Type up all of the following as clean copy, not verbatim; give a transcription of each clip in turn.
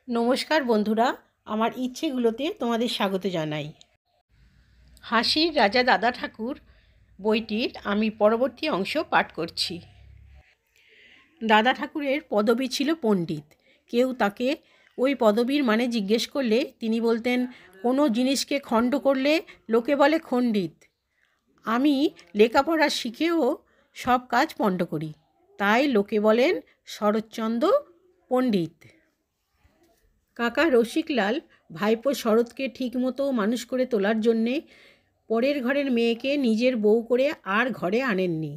নমস্কার বন্ধুরা, আমার ইচ্ছেগুলোতে তোমাদের স্বাগত জানাই। হাসির রাজা দাদা ঠাকুর বইটির আমি পরবর্তী অংশ পাঠ করছি। দাদা ঠাকুরের পদবি ছিল পণ্ডিত। কেউ তাকে ওই পদবীর মানে জিজ্ঞেস করলে তিনি বলতেন, কোনো জিনিসকে খণ্ড করলে লোকে বলে খণ্ডিত। আমি লেখাপড়া শিখেও সব কাজ পণ্ড করি, তাই লোকে বলেন শরৎচন্দ্র পণ্ডিত। কাকা রসিকলাল ভাইপো শরৎকে ঠিকমতো মানুষ করে তোলার জন্যে পরের ঘরের মেয়েকে নিজের বউ করে আর ঘরে আনেননি।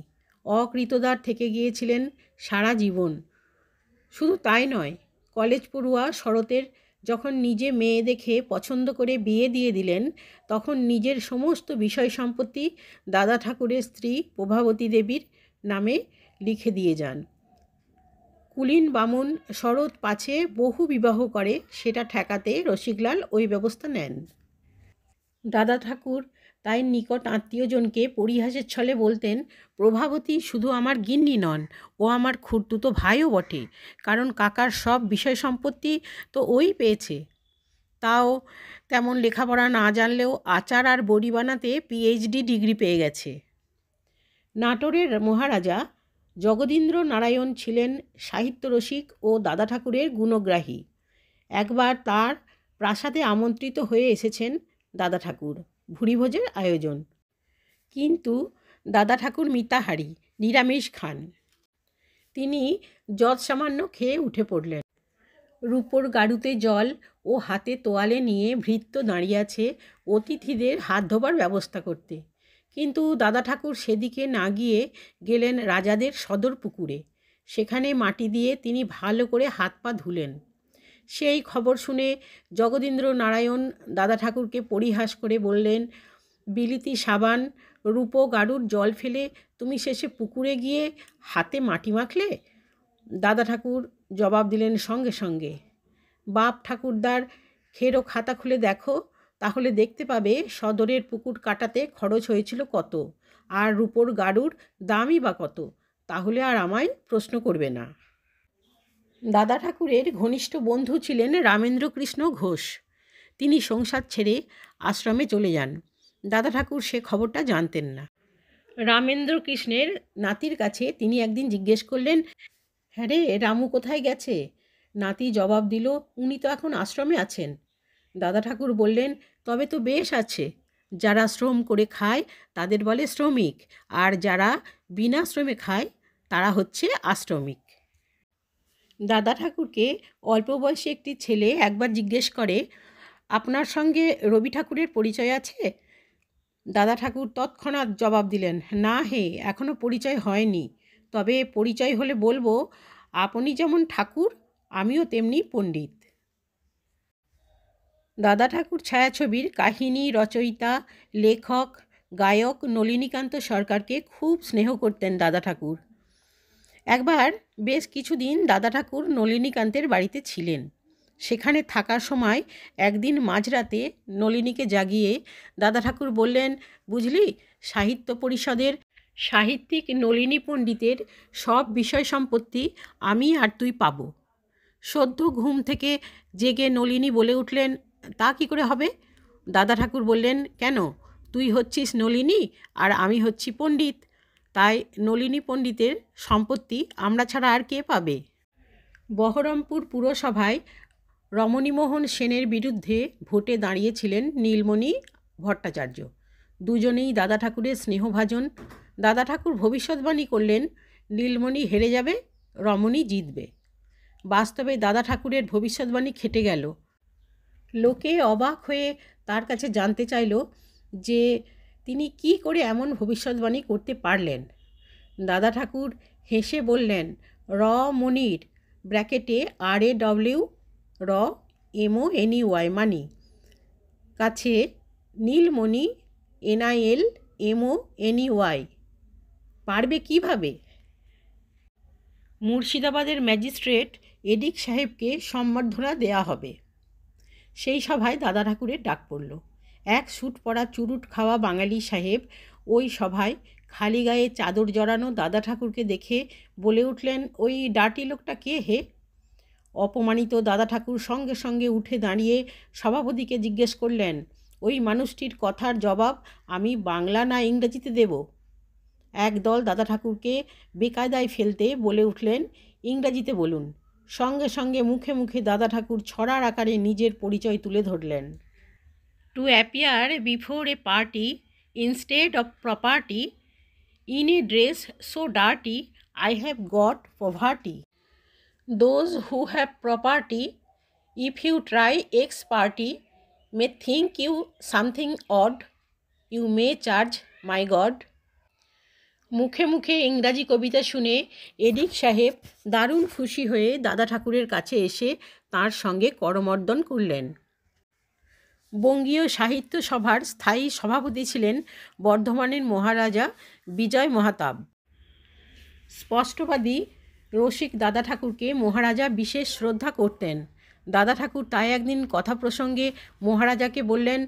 অকৃতদার থেকে গিয়েছিলেন সারা জীবন। শুধু তাই নয়, কলেজ পড়ুয়া শরতের যখন নিজে মেয়ে দেখে পছন্দ করে বিয়ে দিয়ে দিলেন, তখন নিজের সমস্ত বিষয় সম্পত্তি দাদা ঠাকুরের স্ত্রী প্রভাবতী দেবীর নামে লিখে দিয়ে যান। কুলীন বামুন শরৎ পাছে বহু বিবাহ করে, সেটা ঠেকাতে রসিকলাল ওই ব্যবস্থা নেন। দাদা ঠাকুর তাই নিকট আত্মীয়জনকে পরিহাসের ছলে বলতেন, প্রভাবতী শুধু আমার গিন্নি নন, ও আমার খুড়তুতো ভাইও বটে, কারণ কাকার সব বিষয় সম্পত্তি তো ওই পেয়েছে। তাও তেমন লেখাপড়া না জানলেও আচার আর বড়ি বানাতে পিএইচডি ডিগ্রি পেয়ে গেছে। নাটোরের মহারাজা জগদীন্দ্র নারায়ণ ছিলেন সাহিত্যরসিক ও দাদা ঠাকুরের গুণগ্রাহী। একবার তার প্রাসাদে আমন্ত্রিত হয়ে এসেছেন দাদা ঠাকুর, ভুরিভোজের আয়োজন। কিন্তু দাদা ঠাকুর মিতাহারি, নিরামিষ খান। তিনি যৎসামান্য খেয়ে উঠে পড়লেন। রূপোর গাড়ুতে জল ও হাতে তোয়ালে নিয়ে ভৃত্য দাঁড়িয়ে আছে অতিথিদের হাত ধোবার ব্যবস্থা করতে। কিন্তু দাদা ঠাকুর সেদিকে না গিয়ে গেলেন রাজাদের সদর পুকুরে। সেখানে মাটি দিয়ে তিনি ভালো করে হাত পা ধুলেন। সেই খবর শুনে জগদীন্দ্র নারায়ণ দাদা ঠাকুরকে পরিহাস করে বললেন, বিলিতি সাবান রূপো গাড়ুর জল ফেলে তুমি শেষে পুকুরে গিয়ে হাতে মাটি মাখলে? দাদা ঠাকুর জবাব দিলেন সঙ্গে সঙ্গে, বাপ ঠাকুরদার খেরো খাতা খুলে দেখো, তাহলে দেখতে পাবে সদরের পুকুর কাটাতে খরচ হয়েছিল কত, আর রূপোর গাড়ুর দামই বা কত। তাহলে আর আমায় প্রশ্ন করবে না। দাদা ঠাকুরের ঘনিষ্ঠ বন্ধু ছিলেন রামেন্দ্রকৃষ্ণ ঘোষ। তিনি সংসার ছেড়ে আশ্রমে চলে যান। দাদা ঠাকুর সে খবরটা জানতেন না। রামেন্দ্রকৃষ্ণের নাতির কাছে তিনি একদিন জিজ্ঞেস করলেন, হ্যাঁ রে, রামু কোথায় গেছে? নাতি জবাব দিল, উনি তো এখন আশ্রমে আছেন। দাদা ঠাকুর বললেন, তবে তো বেশ আছে। যারা শ্রম করে খায় তাদের বলে শ্রমিক, আর যারা বিনা শ্রমে খায় তারা হচ্ছে আশ্রমিক। দাদা ঠাকুরকে অল্প বয়সী একটি ছেলে একবার জিজ্ঞেস করে, আপনার সঙ্গে রবি ঠাকুরের পরিচয় আছে? দাদা ঠাকুর তৎক্ষণাৎ জবাব দিলেন, না হে, এখনও পরিচয় হয়নি, তবে পরিচয় হলে বলবো, আপনি যেমন ঠাকুর আমিও তেমনি পণ্ডিত। দাদা ঠাকুর ছায়াছবির কাহিনী রচয়িতা, লেখক, গায়ক নলিনীকান্ত সরকারকে খুব স্নেহ করতেন দাদা ঠাকুর। একবার বেশ কিছুদিন দাদা ঠাকুর নলিনীকান্তের বাড়িতে ছিলেন। সেখানে থাকার সময় একদিন মাঝরাতে নলিনীকে জাগিয়ে দাদা ঠাকুর বললেন, বুঝলি, সাহিত্য পরিষদের সাহিত্যিক নলিনী পণ্ডিতের সব বিষয় সম্পত্তি আমি আর তুই পাবো। সদ্য ঘুম থেকে জেগে নলিনী বলে উঠলেন, তা কি করে হবে? দাদা ঠাকুর বললেন, কেন, তুই হচ্ছিস নলিনী আর আমি হচ্ছি পণ্ডিত, তাই নলিনী পণ্ডিতের সম্পত্তি আমরা ছাড়া আর কে পাবে? বহরমপুর পুরসভায় রমণীমোহন সেনের বিরুদ্ধে ভোটে দাঁড়িয়েছিলেন নীলমণি ভট্টাচার্য। দুজনেই দাদা ঠাকুরের স্নেহভাজন। দাদা ঠাকুর ভবিষ্যৎবাণী করলেন, নীলমণি হেরে যাবে, রমণী জিতবে। বাস্তবে দাদা ঠাকুরের ভবিষ্যৎবাণী খেটে গেল। লোকে অবাক হয়ে তার কাছে জানতে চাইল যে তিনি কি করে এমন ভবিষ্যৎবাণী করতে পারলেন। দাদা ঠাকুর হেসে বললেন, মনির ব্র্যাকেটে RAW MONEY মানি কাছে নীলমণি NILMONEY পারবে কিভাবে? মুর্শিদাবাদের ম্যাজিস্ট্রেট এডিক সাহেবকে সম্বর্ধনা দেয়া হবে। সেই সভায় দাদা ঠাকুরের ডাক পড়ল। এক স্যুট পরা চুরুট খাওয়া বাঙালি সাহেব ওই সভায় খালি গায়ে চাদর জড়ানো দাদা ঠাকুরকে দেখে বলে উঠলেন, ওই ডার্টি লোকটা কে হে? অপমানিত দাদা ঠাকুর সঙ্গে সঙ্গে উঠে দাঁড়িয়ে সভাপতিকে জিজ্ঞেস করলেন, ওই মানুষটির কথার জবাব আমি বাংলা না ইংরেজিতে দেব? একদল দাদা ঠাকুরকে বেকায়দায় ফেলতে বলে উঠলেন, ইংরাজিতে বলুন। সঙ্গে সঙ্গে মুখে মুখে দাদা ঠাকুর ছড়ার আকারে নিজের পরিচয় তুলে ধরলেন। To appear before a party instead of property in a dress so dirty I have got poverty. Those who have property if you try ex party may think you something odd, you may charge my God. মুখে মুখে ইংরাজি কবিতা শুনে এডিক সাহেব দারুণ খুশি হয়ে দাদা ঠাকুরের কাছে এসে তাঁর সঙ্গে করমর্দন করলেন। বঙ্গীয় সাহিত্য সভার স্থায়ী সভাপতি ছিলেন বর্ধমানের মহারাজা বিজয় মহাতাব। স্পষ্টবাদী রসিক দাদা ঠাকুরকে মহারাজা বিশেষ শ্রদ্ধা করতেন। দাদা ঠাকুর তাই একদিন কথা প্রসঙ্গে মহারাজাকে বললেন,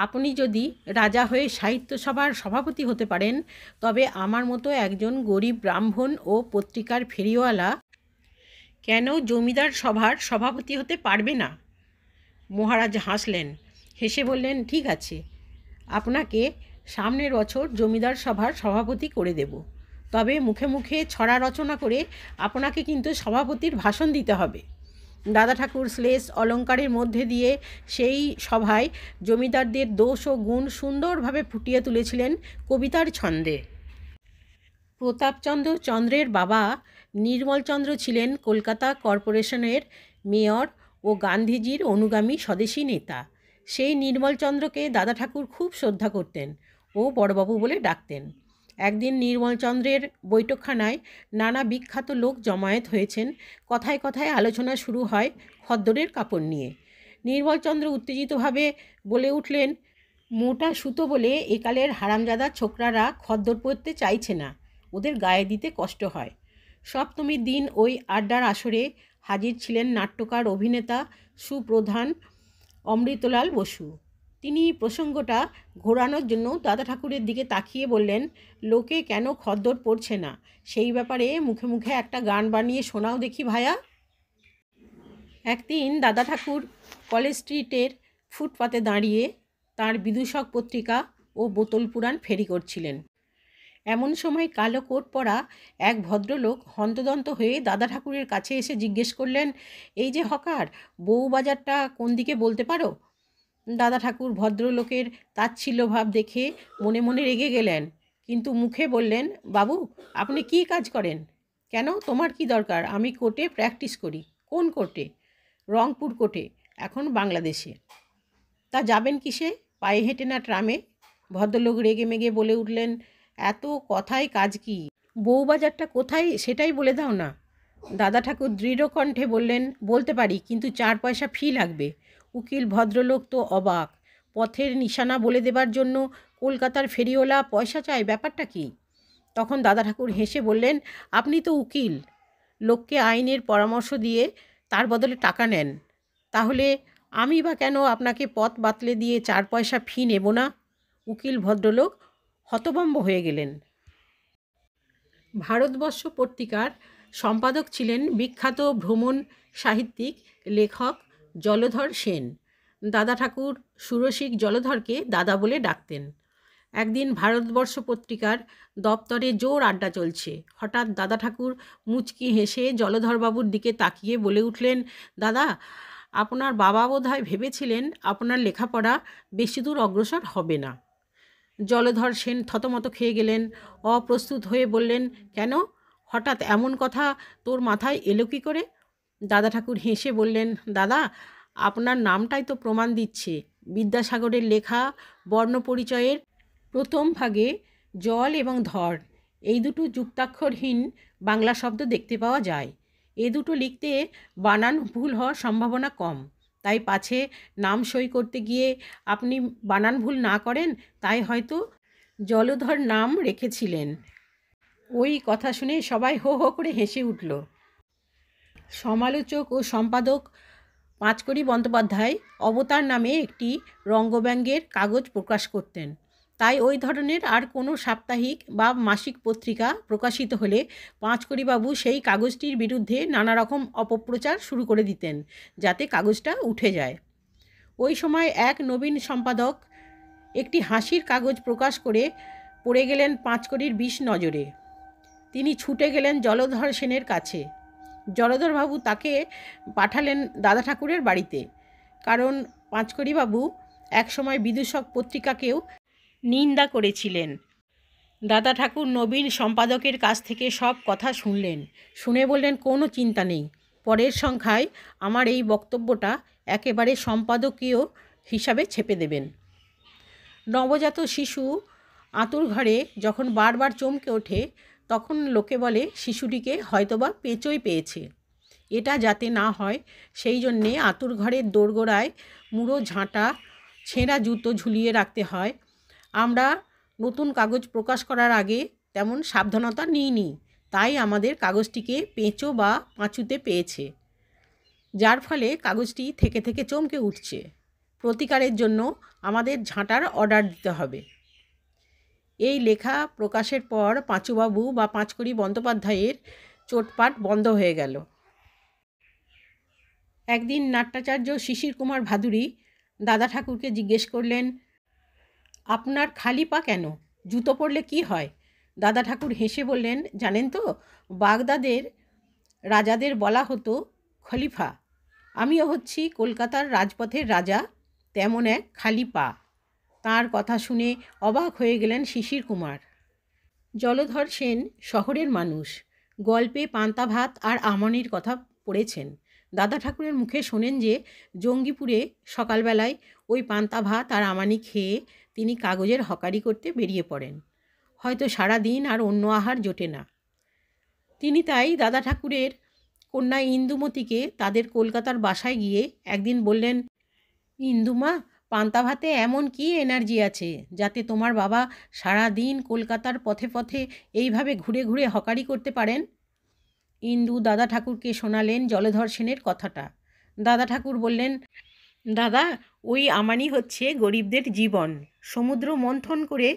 আপনি যদি রাজা হয়ে সাহিত্য সভার সভাপতি হতে পারেন তবে আমার মতো একজন গরিব ব্রাহ্মণ ও পত্রিকার ফেরিওয়ালা কেন জমিদার সভার সভাপতি হতে পারবে না? মহারাজ হাসলেন, হেসে বললেন, ঠিক আছে, আপনাকে সামনের বছর জমিদার সভার সভাপতি করে দেব। তবে মুখে মুখে ছড়া রচনা করে আপনাকে কিন্তু সভাপতির ভাষণ দিতে হবে। দাদা ঠাকুর শ্লেষ অলঙ্কারের মধ্যে দিয়ে সেই সভায় জমিদারদের দোষ ও গুণ সুন্দরভাবে ফুটিয়ে তুলেছিলেন কবিতার ছন্দে। প্রতাপচন্দ্র চন্দ্রের বাবা নির্মলচন্দ্র ছিলেন কলকাতা কর্পোরেশনের মেয়র ও গান্ধীজির অনুগামী স্বদেশী নেতা। সেই নির্মলচন্দ্রকে দাদা ঠাকুর খুব শ্রদ্ধা করতেন ও বড়বাবু বলে ডাকতেন। একদিন নির্মলচন্দ্রের বৈঠকখানায় নানা বিখ্যাত লোক জমায়েত হয়েছেন। কথায় কথায় আলোচনা শুরু হয় খদ্দরের কাপড় নিয়ে। নির্মলচন্দ্র উত্তেজিতভাবে বলে উঠলেন, মোটা সুতো বলে একালের হারামজাদা ছোকরারা খদ্দর পরতে চাইছে না, ওদের গায়ে দিতে কষ্ট হয়। সপ্তমীর দিন ওই আড্ডার আসরে হাজির ছিলেন নাট্যকার অভিনেতা সুপ্রধান অমৃতলাল বসু। তিনি প্রসঙ্গটা ঘোরানোর জন্য দাদা ঠাকুরের দিকে তাকিয়ে বললেন, লোকে কেন খদ্দর পড়ছে না সেই ব্যাপারে মুখে মুখে একটা গান বানিয়ে শোনাও দেখি ভায়া। একদিন দাদা ঠাকুর কলেজ স্ট্রিটের ফুটপাতে দাঁড়িয়ে তাঁর বিদূষক পত্রিকা ও বোতল পুরাণ ফেরি করছিলেন। এমন সময় কালো কোট পরা এক ভদ্রলোক হন্তদন্ত হয়ে দাদা ঠাকুরের কাছে এসে জিজ্ঞেস করলেন, এই যে হকার, বউবাজারটা কোন দিকে বলতে পারো? দাদা ঠাকুর ভদ্রলোকের তাচ্ছিল্য ভাব দেখে মনে মনে রেগে গেলেন, কিন্তু মুখে বললেন, বাবু আপনি কি কাজ করেন? কেন, তোমার কি দরকার? আমি কোর্টে প্র্যাকটিস করি। কোন কোর্টে? রংপুর কোর্টে, এখন বাংলাদেশে। তা যাবেন কিসে, পায়ে হেঁটে না ট্রামে? ভদ্রলোক রেগে মেগে বলে উঠলেন, এত কথায় কাজ কি? বউবাজারটা কোথায় সেটাই বলে দাও না। দাদা ঠাকুর দৃঢ় কণ্ঠে বললেন, বলতে পারি, কিন্তু 4 পয়সা ফি লাগবে। উকিল ভদ্রলোক তো অবাক। পথের নিশানা বলে দেবার জন্য কলকাতার ফেরিওয়ালা পয়সা চায়, ব্যাপারটা কি? তখন দাদা ঠাকুর হেসে বললেন, আপনি তো উকিল, লোককে আইনের পরামর্শ দিয়ে তার বদলে টাকা নেন, তাহলে আমি বা কেন আপনাকে পথ বাতলে দিয়ে 4 পয়সা ফি নেব না? উকিল ভদ্রলোক হতভম্ব হয়ে গেলেন। ভারতবর্ষ পত্রিকার সম্পাদক ছিলেন বিখ্যাত ভ্রমণ সাহিত্যিক লেখক জলধর সেন। দাদা ঠাকুর সুরসিক জলধরকে দাদা বলে ডাকতেন। একদিন ভারতবর্ষ পত্রিকার দপ্তরে জোর আড্ডা চলছে। হঠাৎ দাদা ঠাকুর মুচকি হেসে জলধরবাবুর দিকে তাকিয়ে বলে উঠলেন, দাদা, আপনার বাবা বোধহয় ভেবেছিলেন আপনার লেখাপড়া বেশি দূর অগ্রসর হবে না। জলধর সেন থতমত খেয়ে গেলেন। অপ্রস্তুত হয়ে বললেন, কেন, হঠাৎ এমন কথা তোর মাথায় এলো কী করে? দাদা ঠাকুর হেসে বললেন, দাদা, আপনার নামটাই তো প্রমাণ দিচ্ছে। বিদ্যাসাগরের লেখা বর্ণপরিচয়ের প্রথম ভাগে জল এবং ধর এই দুটো যুক্তাক্ষরহীন বাংলা শব্দ দেখতে পাওয়া যায়। এ দুটো লিখতে বানান ভুল হওয়ার সম্ভাবনা কম। তাই পাছে নাম সই করতে গিয়ে আপনি বানান ভুল না করেন, তাই হয়তো জলধর নাম রেখেছিলেন। ওই কথা শুনে সবাই হো হো করে হেসে উঠল। সমালোচক ও সম্পাদক পাঁচকড়ি বন্দ্যোপাধ্যায় অবতার নামে একটি রঙ্গব্যঙ্গের কাগজ প্রকাশ করতেন। তাই ওই ধরনের আর কোনো সাপ্তাহিক বা মাসিক পত্রিকা প্রকাশিত হলে পাঁচকড়িবাবু সেই কাগজটির বিরুদ্ধে নানা রকম অপপ্রচার শুরু করে দিতেন, যাতে কাগজটা উঠে যায়। ওই সময় এক নবীন সম্পাদক একটি হাসির কাগজ প্রকাশ করে পড়ে গেলেন পাঁচকড়ির বিষ নজরে। তিনি ছুটে গেলেন জলধর সেনের কাছে। জলধরবাবু তাকে পাঠালেন দাদা ঠাকুরের বাড়িতে, কারণ পাঁচকড়িবাবু একসময় বিদূষক পত্রিকাকেও নিন্দা করেছিলেন। দাদা ঠাকুর নবীন সম্পাদকের কাছ থেকে সব কথা শুনলেন, শুনে বললেন, কোনো চিন্তা নেই, পরের সংখ্যায় আমার এই বক্তব্যটা একেবারে সম্পাদকীয় হিসাবে ছেপে দেবেন। নবজাত শিশু আঁতুর ঘরে যখন বারবার চমকে ওঠে, তখন লোকে বলে শিশুটিকে হয়তোবা পেঁচোই পেয়েছে। এটা যাতে না হয় সেই জন্যে আঁতুর ঘরের দোরগোড়ায় মুড়ো ঝাঁটা, ছেঁড়া জুতো ঝুলিয়ে রাখতে হয়। আমরা নতুন কাগজ প্রকাশ করার আগে তেমন সাবধানতা নিইনি, তাই আমাদের কাগজটিকে পেঁচো বা পাঁচুতে পেয়েছে, যার ফলে কাগজটি থেকে থেকে চমকে উঠছে। প্রতিকারের জন্য আমাদের ঝাঁটার অর্ডার দিতে হবে। এই লেখা প্রকাশের পর পাঁচুবাবু বা পাঁচকড়ি বন্দ্যোপাধ্যায়ের চোটপাট বন্ধ হয়ে গেল। একদিন নাট্যাচার্য শিশির কুমার ভাদুড়ী দাদা ঠাকুরকে জিজ্ঞেস করলেন, আপনার খালি পা কেন? জুতো পরলে কি হয়? দাদা ঠাকুর হেসে বললেন, জানেন তো, বাগদাদের রাজাদের বলা হতো খলিফা। আমিও হচ্ছি কলকাতার রাজপথের রাজা, তেমন এক খালি পা। তাঁর কথা শুনে অবাক হয়ে গেলেন শিশির কুমার। জলধর সেন শহরের মানুষ, গল্পে পান্তা ভাত আর আমনির কথা পড়েছেন। দাদা ঠাকুরের মুখে শোনেন যে জঙ্গিপুরে সকালবেলায় ওই পান্তা ভাত আর আমানি খেয়ে তিনি কাগজের হকারি করতে বেরিয়ে পড়েন। হয়তো সারা দিন আর অন্য আহার জোটে না। তিনি তাই দাদা ঠাকুরের কন্যা ইন্দুমতিকে তাদের কলকাতার বাসায় গিয়ে একদিন বললেন, ইন্দুমা, পান্তা ভাতে এমন কি এনার্জি আছে যাতে তোমার বাবা সারা দিন কলকাতার পথে পথে এইভাবে ঘুরে ঘুরে হকারি করতে পারেন? ইন্দু দাদা ঠাকুরকে শোনালেন জলধর সেনের কথাটা। দাদা ঠাকুর বললেন, দাদা, ওই আমানি হচ্ছে গরিবদের জীবন, সমুদ্র মন্থন করে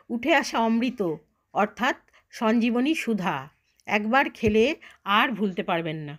উঠে আসা অমৃত, অর্থাৎ সঞ্জীবনী সুধা। একবার খেলে আর ভুলতে পারবেন না।